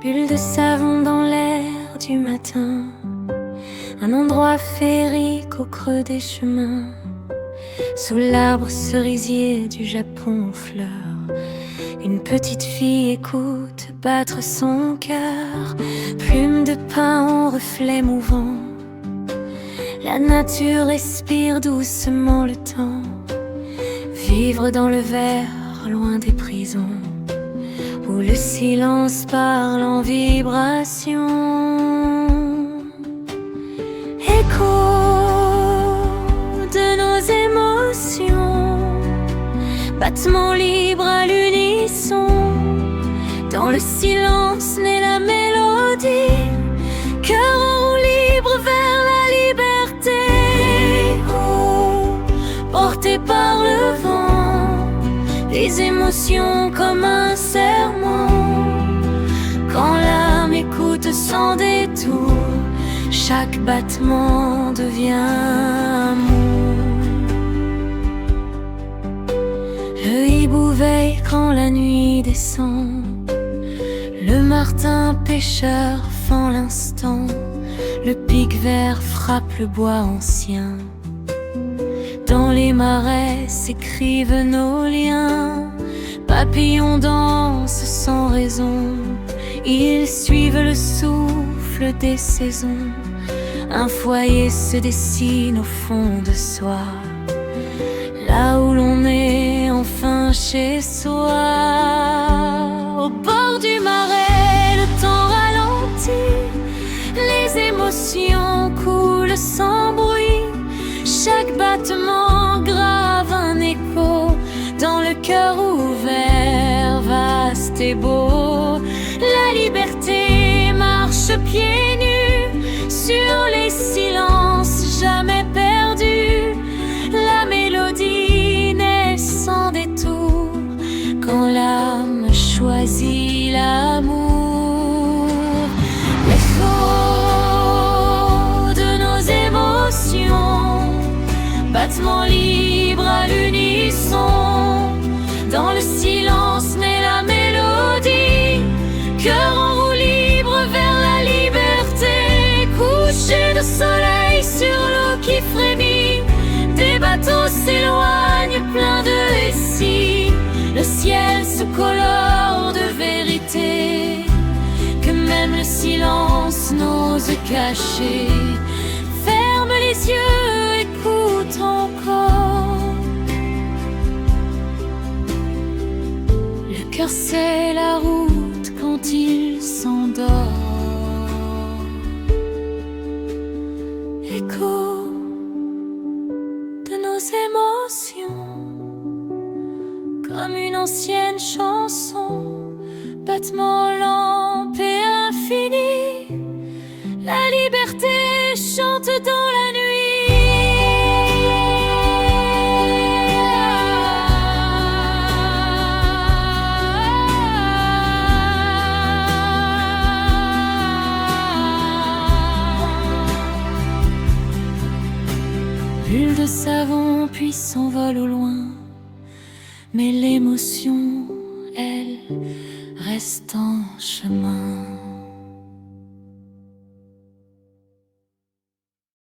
Bulle de savon dans l'air du matin, un endroit féerique au creux des chemins, sous l'arbre cerisier du Japon en fleurs. Une petite fille écoute battre son cœur, plume de pain en reflet mouvant. La nature respire doucement le temps, vivre dans le verre loin des prisons, où le silence parle en vibration. Écho de nos émotions, battements libres à l'unisson. Dans le silence naît la mélodie, cœur en roue libre vers la liberté. Oh, porté par le vent, les émotions comme un serment. Quand l'âme écoute sans détour, chaque battement devient amour. Le hibou veille quand la nuit descend, le martin pêcheur fend l'instant, le pic vert frappe le bois ancien. Dans les marais s'écrivent nos liens, papillons dansent sans raison, ils suivent le souffle des saisons. Un foyer se dessine au fond de soi, là où l'on est enfin chez soi. Au bord du marais, le temps ralentit, les émotions coulent sans bruit. Chaque battement grave un écho dans le cœur ouvert, vaste et beau. La liberté marche pieds nus sur les silences jamais perdus. La mélodie naît sans détour quand l'âme choisit l'amour. L'écho de nos émotions, battements libres à l'unisson. Dans le silence naît la mélodie, cœur en roue libre vers la liberté. Coucher de soleil sur l'eau qui frémit, des bateaux s'éloignent pleins de récits. Le ciel se colore de vérité que même le silence n'ose cacher. Ferme les yeux, écoute encore. Le cœur sait la route quand il s'endort. Écho de nos émotions, comme une ancienne chanson, battement lent et infini. La liberté chante dans la nuit. Bulle de savon puis s'envole au loin, mais l'émotion, elle, reste en chemin.